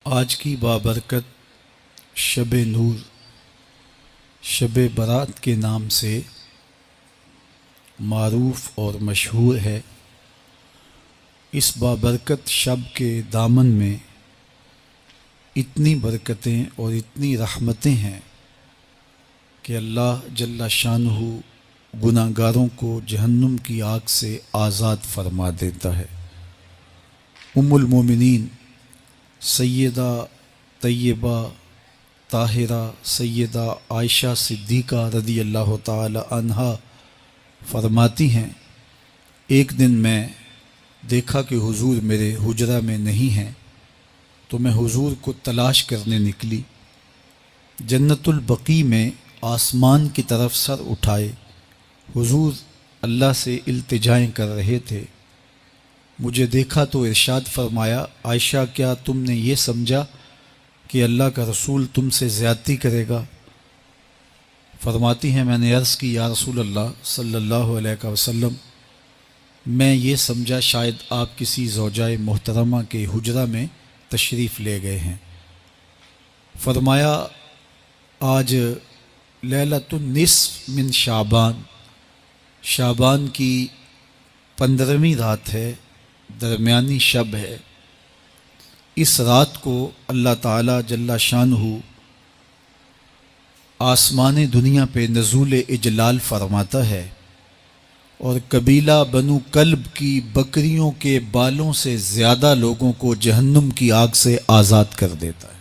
آج کی بابرکت شب نور، شب برات کے نام سے معروف اور مشہور ہے۔ اس بابرکت شب کے دامن میں اتنی برکتیں اور اتنی رحمتیں ہیں کہ اللہ جل شانہ گناہ گاروں کو جہنم کی آگ سے آزاد فرما دیتا ہے۔ ام المومنین سیدہ طیبہ طاہرہ سیدہ عائشہ صدیقہ رضی اللہ تعالی عنہا فرماتی ہیں، ایک دن میں دیکھا کہ حضور میرے حجرہ میں نہیں ہیں، تو میں حضور کو تلاش کرنے نکلی۔ جنت البقیع میں آسمان کی طرف سر اٹھائے حضور اللہ سے التجائیں کر رہے تھے۔ مجھے دیکھا تو ارشاد فرمایا، عائشہ کیا تم نے یہ سمجھا کہ اللہ کا رسول تم سے زیادتی کرے گا؟ فرماتی ہیں میں نے عرض کی، یا رسول اللہ صلی اللہ علیہ وسلم، میں یہ سمجھا شاید آپ کسی زوجائے محترمہ کے حجرہ میں تشریف لے گئے ہیں۔ فرمایا آج لیلۃ النصف من شعبان، شعبان کی 15ویں رات ہے، درمیانی شب ہے۔ اس رات کو اللہ تعالی جل شانہ آسمان دنیا پہ نزول اجلال فرماتا ہے اور قبیلہ بنو کلب کی بکریوں کے بالوں سے زیادہ لوگوں کو جہنم کی آگ سے آزاد کر دیتا ہے۔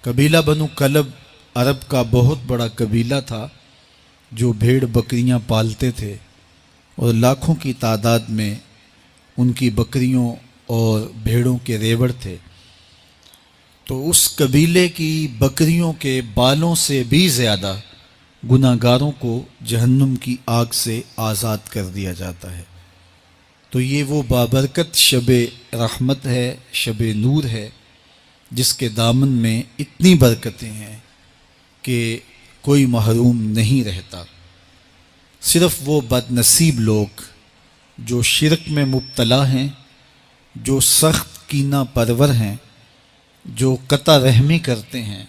قبیلہ بنو کلب عرب کا بہت بڑا قبیلہ تھا جو بھیڑ بکریاں پالتے تھے، اور لاکھوں کی تعداد میں ان کی بکریوں اور بھیڑوں کے ریوڑ تھے۔ تو اس قبیلے کی بکریوں کے بالوں سے بھی زیادہ گناہ گاروں کو جہنم کی آگ سے آزاد کر دیا جاتا ہے۔ تو یہ وہ بابرکت شب رحمت ہے، شب نور ہے، جس کے دامن میں اتنی برکتیں ہیں کہ کوئی محروم نہیں رہتا۔ صرف وہ بد نصیب لوگ جو شرک میں مبتلا ہیں، جو سخت کینہ پرور ہیں، جو قطع رحمی کرتے ہیں،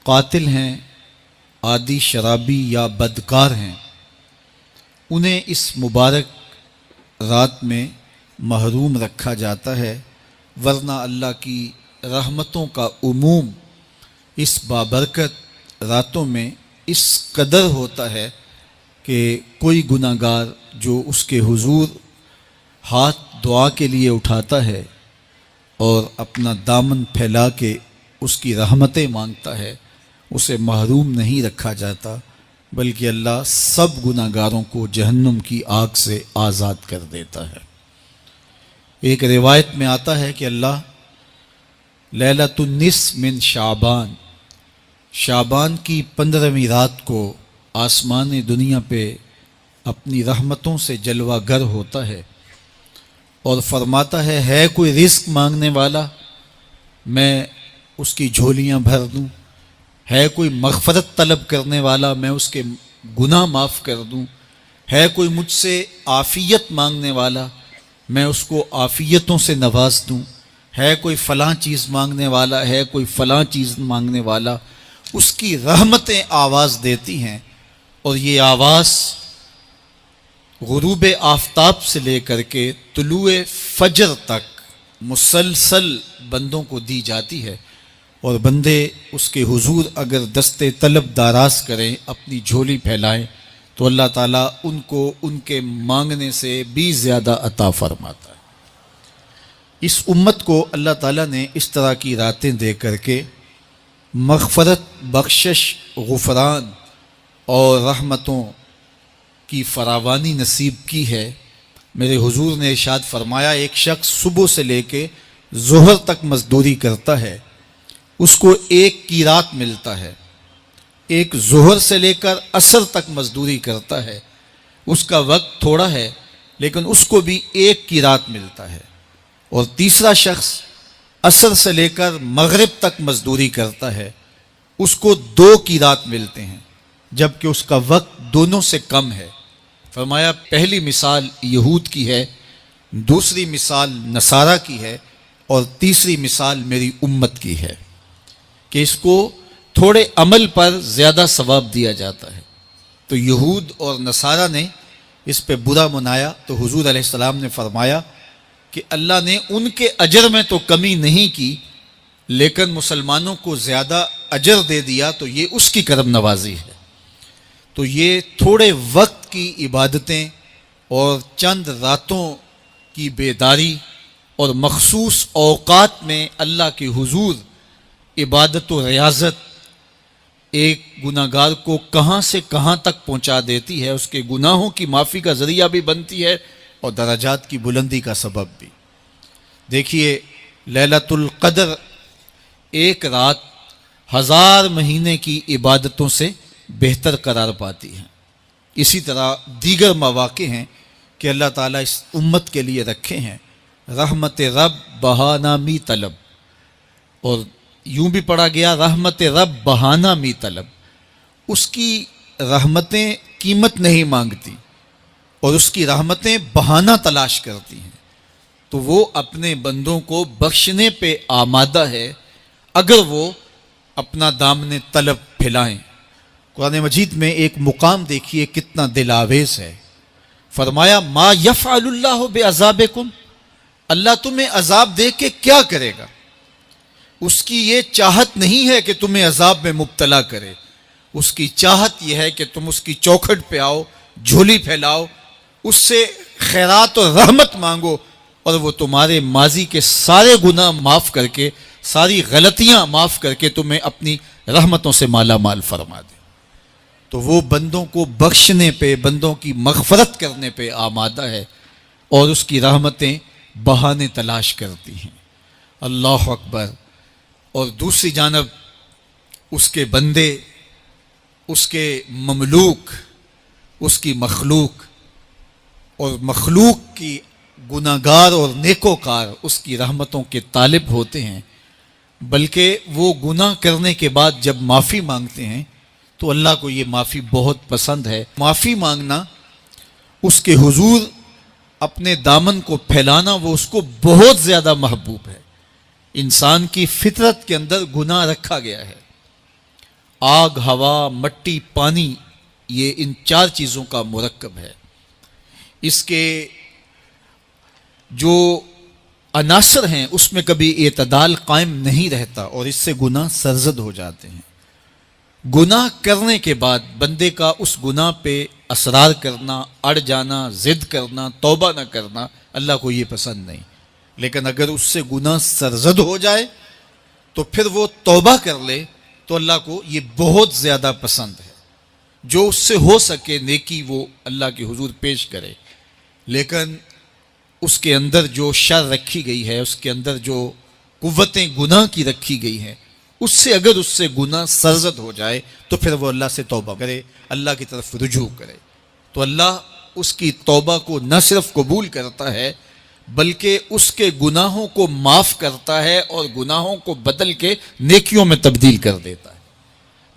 قاتل ہیں، عادی شرابی یا بدکار ہیں، انہیں اس مبارک رات میں محروم رکھا جاتا ہے، ورنہ اللہ کی رحمتوں کا عموم اس بابرکت راتوں میں اس قدر ہوتا ہے کہ کوئی گناہ گار جو اس کے حضور ہاتھ دعا کے لیے اٹھاتا ہے اور اپنا دامن پھیلا کے اس کی رحمتیں مانگتا ہے، اسے محروم نہیں رکھا جاتا، بلکہ اللہ سب گناہ گاروں کو جہنم کی آگ سے آزاد کر دیتا ہے۔ ایک روایت میں آتا ہے کہ اللہ لیلۃ النصف من شعبان، شعبان کی 15ویں رات کو آسمان دنیا پہ اپنی رحمتوں سے جلوہ گر ہوتا ہے اور فرماتا ہے کوئی رزق مانگنے والا، میں اس کی جھولیاں بھر دوں، ہے کوئی مغفرت طلب کرنے والا، میں اس کے گناہ معاف کر دوں، ہے کوئی مجھ سے عافیت مانگنے والا، میں اس کو عافیتوں سے نواز دوں، ہے کوئی فلاں چیز مانگنے والا، ہے کوئی فلاں چیز مانگنے والا۔ اس کی رحمتیں آواز دیتی ہیں، اور یہ آواز غروب آفتاب سے لے کر کے طلوع فجر تک مسلسل بندوں کو دی جاتی ہے، اور بندے اس کے حضور اگر دست طلب دراز کریں، اپنی جھولی پھیلائیں، تو اللہ تعالیٰ ان کو ان کے مانگنے سے بھی زیادہ عطا فرماتا ہے۔ اس امت کو اللہ تعالیٰ نے اس طرح کی راتیں دے کر کے مغفرت، بخشش، غفران اور رحمتوں کی فراوانی نصیب کی ہے۔ میرے حضور نے ارشاد فرمایا، ایک شخص صبح سے لے کے ظہر تک مزدوری کرتا ہے، اس کو ایک قیرات ملتا ہے۔ ایک ظہر سے لے کر عصر تک مزدوری کرتا ہے، اس کا وقت تھوڑا ہے لیکن اس کو بھی ایک قیرات ملتا ہے۔ اور تیسرا شخص عصر سے لے کر مغرب تک مزدوری کرتا ہے، اس کو 2 قیرات ملتے ہیں، جبکہ اس کا وقت دونوں سے کم ہے۔ فرمایا پہلی مثال یہود کی ہے، دوسری مثال نصارہ کی ہے، اور تیسری مثال میری امت کی ہے کہ اس کو تھوڑے عمل پر زیادہ ثواب دیا جاتا ہے۔ تو یہود اور نصارہ نے اس پہ برا منایا تو حضور علیہ السلام نے فرمایا کہ اللہ نے ان کے اجر میں تو کمی نہیں کی، لیکن مسلمانوں کو زیادہ اجر دے دیا، تو یہ اس کی کرم نوازی ہے۔ تو یہ تھوڑے وقت کی عبادتیں اور چند راتوں کی بیداری اور مخصوص اوقات میں اللہ کے حضور عبادت و ریاضت ایک گناہ گار کو کہاں سے کہاں تک پہنچا دیتی ہے، اس کے گناہوں کی معافی کا ذریعہ بھی بنتی ہے اور درجات کی بلندی کا سبب بھی۔ دیکھیے لیلۃ القدر ایک رات 1000 مہینے کی عبادتوں سے بہتر قرار پاتی ہے۔ اسی طرح دیگر مواقع ہیں کہ اللہ تعالیٰ اس امت کے لیے رکھے ہیں، رحمت رب بہانہ می طلب، اور یوں بھی پڑھا گیا رحمت رب بہانہ می طلب۔ اس کی رحمتیں قیمت نہیں مانگتی اور اس کی رحمتیں بہانہ تلاش کرتی ہیں، تو وہ اپنے بندوں کو بخشنے پہ آمادہ ہے اگر وہ اپنا دامن طلب پھیلائیں۔ قرآن مجید میں ایک مقام دیکھیے کتنا دل آویز ہے، فرمایا ما یفعل اللہ بعذابکم، اللہ تمہیں عذاب دے کے کیا کرے گا؟ اس کی یہ چاہت نہیں ہے کہ تمہیں عذاب میں مبتلا کرے، اس کی چاہت یہ ہے کہ تم اس کی چوکھٹ پہ آؤ، جھولی پھیلاؤ، اس سے خیرات اور رحمت مانگو، اور وہ تمہارے ماضی کے سارے گناہ معاف کر کے، ساری غلطیاں معاف کر کے تمہیں اپنی رحمتوں سے مالا مال فرما دے۔ تو وہ بندوں کو بخشنے پہ، بندوں کی مغفرت کرنے پہ آمادہ ہے اور اس کی رحمتیں بہانے تلاش کرتی ہیں۔ اللہ اکبر۔ اور دوسری جانب اس کے بندے، اس کے مملوک، اس کی مخلوق، اور مخلوق کی گناہ گار اور نیکوکار اس کی رحمتوں کے طالب ہوتے ہیں، بلکہ وہ گناہ کرنے کے بعد جب معافی مانگتے ہیں تو اللہ کو یہ معافی بہت پسند ہے۔ معافی مانگنا، اس کے حضور اپنے دامن کو پھیلانا، وہ اس کو بہت زیادہ محبوب ہے۔ انسان کی فطرت کے اندر گناہ رکھا گیا ہے۔ آگ، ہوا، مٹی، پانی، یہ ان 4 چیزوں کا مرکب ہے۔ اس کے جو عناصر ہیں اس میں کبھی اعتدال قائم نہیں رہتا اور اس سے گناہ سرزد ہو جاتے ہیں۔ گناہ کرنے کے بعد بندے کا اس گناہ پہ اصرار کرنا، اڑ جانا، ضد کرنا، توبہ نہ کرنا، اللہ کو یہ پسند نہیں۔ لیکن اگر اس سے گناہ سرزد ہو جائے تو پھر وہ توبہ کر لے تو اللہ کو یہ بہت زیادہ پسند ہے۔ جو اس سے ہو سکے نیکی وہ اللہ کے حضور پیش کرے، لیکن اس کے اندر جو شر رکھی گئی ہے، اس کے اندر جو قوتیں گناہ کی رکھی گئی ہیں، اس سے اگر اس سے گناہ سرزد ہو جائے تو پھر وہ اللہ سے توبہ کرے، اللہ کی طرف رجوع کرے، تو اللہ اس کی توبہ کو نہ صرف قبول کرتا ہے بلکہ اس کے گناہوں کو معاف کرتا ہے اور گناہوں کو بدل کے نیکیوں میں تبدیل کر دیتا ہے۔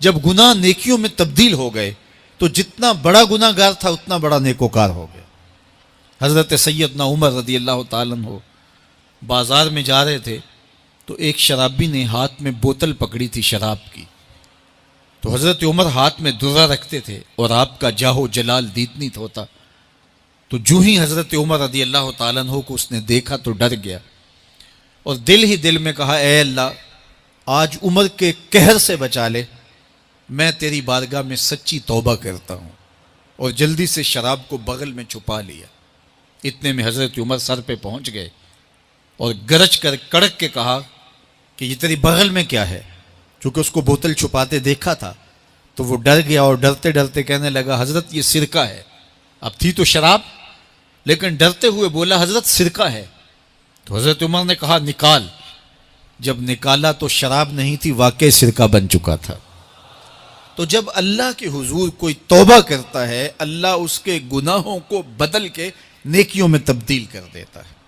جب گناہ نیکیوں میں تبدیل ہو گئے تو جتنا بڑا گناہ گار تھا اتنا بڑا نیکوکار ہو گیا۔ حضرت سیدنا عمر رضی اللہ تعالیٰ عنہ بازار میں جا رہے تھے تو ایک شرابی نے ہاتھ میں بوتل پکڑی تھی شراب کی، تو حضرت عمر ہاتھ میں درہ رکھتے تھے اور آپ کا جاہ و جلال دیتنیت ہوتا، تو جو ہی حضرت عمر رضی اللہ تعالیٰ عنہ کو اس نے دیکھا تو ڈر گیا اور دل ہی دل میں کہا اے اللہ آج عمر کے قہر سے بچا لے، میں تیری بارگاہ میں سچی توبہ کرتا ہوں، اور جلدی سے شراب کو بغل میں چھپا لیا۔ اتنے میں حضرت عمر سر پہ پہنچ گئے اور گرج کر کڑک کے کہا کہ یہ تیری بغل میں کیا ہے؟ چونکہ اس کو بوتل چھپاتے دیکھا تھا تو وہ ڈر گیا اور ڈرتے ڈرتے کہنے لگا حضرت یہ سرکہ ہے۔ اب تھی تو شراب، لیکن ڈرتے ہوئے بولا حضرت سرکہ ہے۔ تو حضرت عمر نے کہا نکال۔ جب نکالا تو شراب نہیں تھی، واقعی سرکہ بن چکا تھا۔ تو جب اللہ کے حضور کوئی توبہ کرتا ہے اللہ اس کے گناہوں کو بدل کے نیکیوں میں تبدیل کر دیتا ہے۔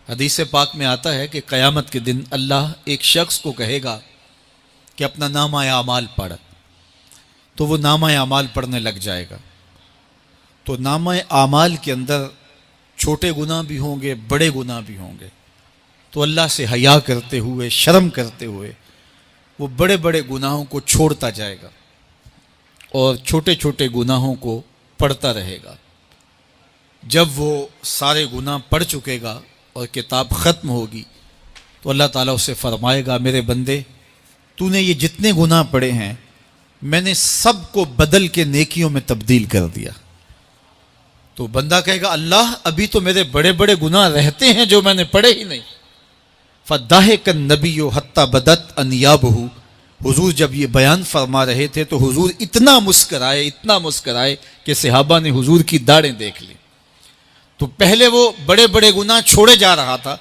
حدیث پاک میں آتا ہے کہ قیامت کے دن اللہ ایک شخص کو کہے گا کہ اپنا نامہ اعمال پڑھ، تو وہ نامہ اعمال پڑھنے لگ جائے گا، تو نامہ اعمال کے اندر چھوٹے گناہ بھی ہوں گے، بڑے گناہ بھی ہوں گے، تو اللہ سے حیا کرتے ہوئے، شرم کرتے ہوئے وہ بڑے بڑے گناہوں کو چھوڑتا جائے گا اور چھوٹے چھوٹے گناہوں کو پڑھتا رہے گا۔ جب وہ سارے گناہ پڑھ چکے گا اور کتاب ختم ہوگی تو اللہ تعالیٰ اسے فرمائے گا، میرے بندے تو نے یہ جتنے گناہ پڑھے ہیں میں نے سب کو بدل کے نیکیوں میں تبدیل کر دیا۔ تو بندہ کہے گا، اللہ ابھی تو میرے بڑے بڑے گناہ رہتے ہیں جو میں نے پڑھے ہی نہیں۔ فَضَحِكَ النَّبِيُّ حَتَّى بَدَتْ أَنْيَابُهُ، حضور جب یہ بیان فرما رہے تھے تو حضور اتنا مسکرائے کہ صحابہ نے حضور کی داڑھیں دیکھ لی۔ تو پہلے وہ بڑے بڑے گناہ چھوڑے جا رہا تھا،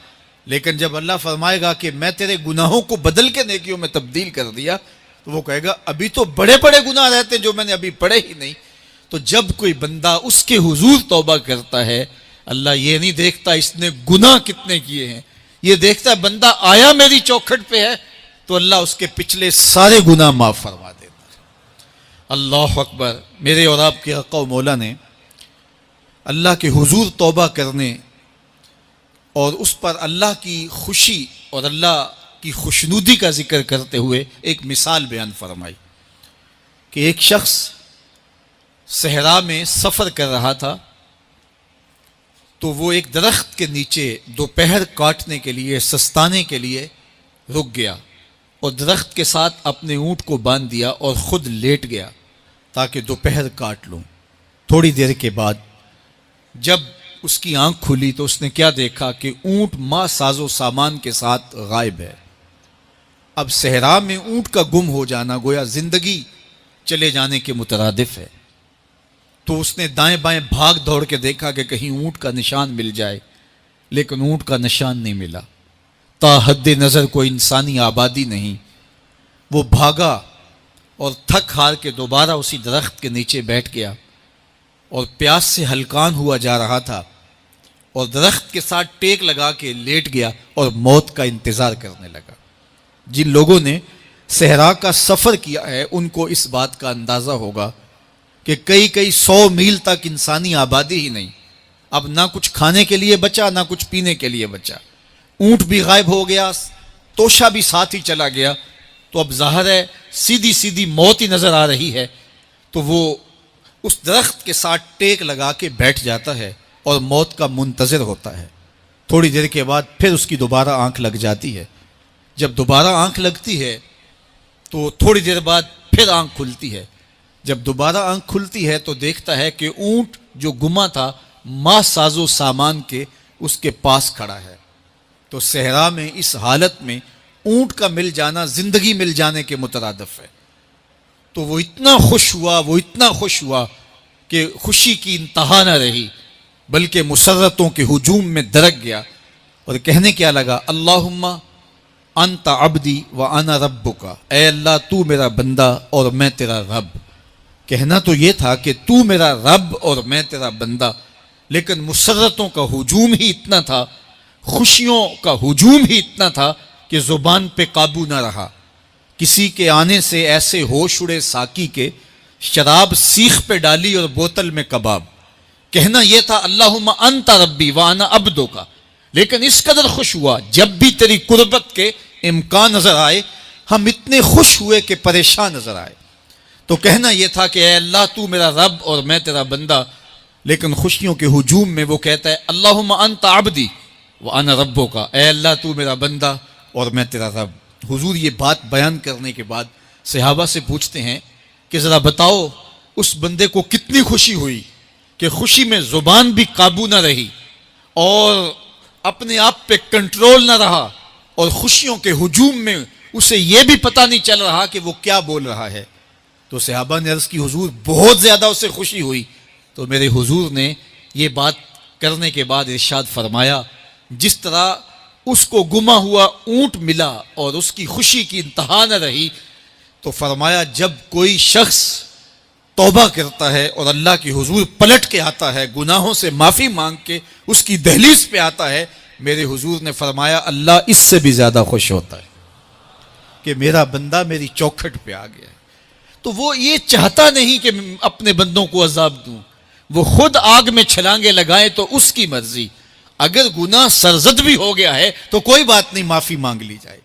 لیکن جب اللہ فرمائے گا کہ میں تیرے گناہوں کو بدل کے نیکیوں میں تبدیل کر دیا تو وہ کہے گا ابھی تو بڑے بڑے گناہ رہتے ہیں جو میں نے ابھی پڑھے ہی نہیں۔ تو جب کوئی بندہ اس کے حضور توبہ کرتا ہے، اللہ یہ نہیں دیکھتا اس نے گناہ کتنے کیے ہیں، یہ دیکھتا ہے بندہ آیا میری چوکھٹ پہ ہے تو اللہ اس کے پچھلے سارے گناہ معاف فرما دیتا ہے۔ اللہ اکبر۔ میرے اور آپ کے آقا و مولا نے اللہ کے حضور توبہ کرنے اور اس پر اللہ کی خوشی اور اللہ کی خوشنودی کا ذکر کرتے ہوئے ایک مثال بیان فرمائی کہ ایک شخص صحرا میں سفر کر رہا تھا تو وہ ایک درخت کے نیچے دوپہر کاٹنے کے لیے، سستانے کے لیے رک گیا اور درخت کے ساتھ اپنے اونٹ کو باندھ دیا اور خود لیٹ گیا تاکہ دوپہر کاٹ لوں۔ تھوڑی دیر کے بعد جب اس کی آنکھ کھلی تو اس نے کیا دیکھا کہ اونٹ ماں ساز و سامان کے ساتھ غائب ہے۔ اب صحرا میں اونٹ کا گم ہو جانا گویا زندگی چلے جانے کے مترادف ہے۔ تو اس نے دائیں بائیں بھاگ دوڑ کے دیکھا کہ کہیں اونٹ کا نشان مل جائے، لیکن اونٹ کا نشان نہیں ملا۔ تا حد نظر کوئی انسانی آبادی نہیں۔ وہ بھاگا اور تھک ہار کے دوبارہ اسی درخت کے نیچے بیٹھ گیا اور پیاس سے ہلکان ہوا جا رہا تھا اور درخت کے ساتھ ٹیک لگا کے لیٹ گیا اور موت کا انتظار کرنے لگا۔ جن لوگوں نے صحرا کا سفر کیا ہے ان کو اس بات کا اندازہ ہوگا کہ کئی 100 میل تک انسانی آبادی ہی نہیں، اب نہ کچھ کھانے کے لیے بچا نہ کچھ پینے کے لیے بچا، اونٹ بھی غائب ہو گیا، توشہ بھی ساتھ ہی چلا گیا، تو اب ظاہر ہے سیدھی موت ہی نظر آ رہی ہے۔ تو وہ اس درخت کے ساتھ ٹیک لگا کے بیٹھ جاتا ہے اور موت کا منتظر ہوتا ہے۔ تھوڑی دیر کے بعد پھر اس کی دوبارہ آنکھ لگ جاتی ہے۔ جب دوبارہ آنکھ لگتی ہے تو تھوڑی دیر بعد پھر آنکھ کھلتی ہے۔ جب دوبارہ آنکھ کھلتی ہے تو دیکھتا ہے کہ اونٹ جو گما تھا ماں ساز و سامان کے اس کے پاس کھڑا ہے۔ تو صحرا میں اس حالت میں اونٹ کا مل جانا زندگی مل جانے کے مترادف ہے۔ تو وہ اتنا خوش ہوا کہ خوشی کی انتہا نہ رہی، بلکہ مسرتوں کے ہجوم میں درک گیا اور کہنے کیا لگا، اللہم انت عبدی وانا ربک، اے اللہ تو میرا بندہ اور میں تیرا رب۔ کہنا تو یہ تھا کہ تو میرا رب اور میں تیرا بندہ، لیکن مسرتوں کا ہجوم ہی اتنا تھا، خوشیوں کا ہجوم ہی اتنا تھا کہ زبان پہ قابو نہ رہا۔ کسی کے آنے سے ایسے ہوش اڑے ساقی کے، شراب سیخ پہ ڈالی اور بوتل میں کباب۔ کہنا یہ تھا اللہم انت ربی وانا عبدک، لیکن اس قدر خوش ہوا جب بھی تیری قربت کے امکان نظر آئے ہم اتنے خوش ہوئے کہ پریشان نظر آئے۔ تو کہنا یہ تھا کہ اے اللہ تو میرا رب اور میں تیرا بندہ، لیکن خوشیوں کے ہجوم میں وہ کہتا ہے اللہم انت عبدی وانا ربک، اے اللہ تو میرا بندہ اور میں تیرا رب۔ حضور یہ بات بیان کرنے کے بعد صحابہ سے پوچھتے ہیں کہ ذرا بتاؤ اس بندے کو کتنی خوشی ہوئی کہ خوشی میں زبان بھی قابو نہ رہی اور اپنے آپ پہ کنٹرول نہ رہا، اور خوشیوں کے ہجوم میں اسے یہ بھی پتہ نہیں چل رہا کہ وہ کیا بول رہا ہے۔ تو صحابہ نے عرض کی حضور بہت زیادہ اسے خوشی ہوئی۔ تو میرے حضور نے یہ بات کرنے کے بعد ارشاد فرمایا، جس طرح اس کو گما ہوا اونٹ ملا اور اس کی خوشی کی انتہا نہ رہی، تو فرمایا جب کوئی شخص توبہ کرتا ہے اور اللہ کی حضور پلٹ کے آتا ہے، گناہوں سے معافی مانگ کے اس کی دہلیز پہ آتا ہے، میرے حضور نے فرمایا اللہ اس سے بھی زیادہ خوش ہوتا ہے کہ میرا بندہ میری چوکھٹ پہ آ گیا ہے۔ تو وہ یہ چاہتا نہیں کہ اپنے بندوں کو عذاب دوں، وہ خود آگ میں چھلانگے لگائے تو اس کی مرضی، اگر گناہ سرزد بھی ہو گیا ہے تو کوئی بات نہیں، معافی مانگ لی جائے.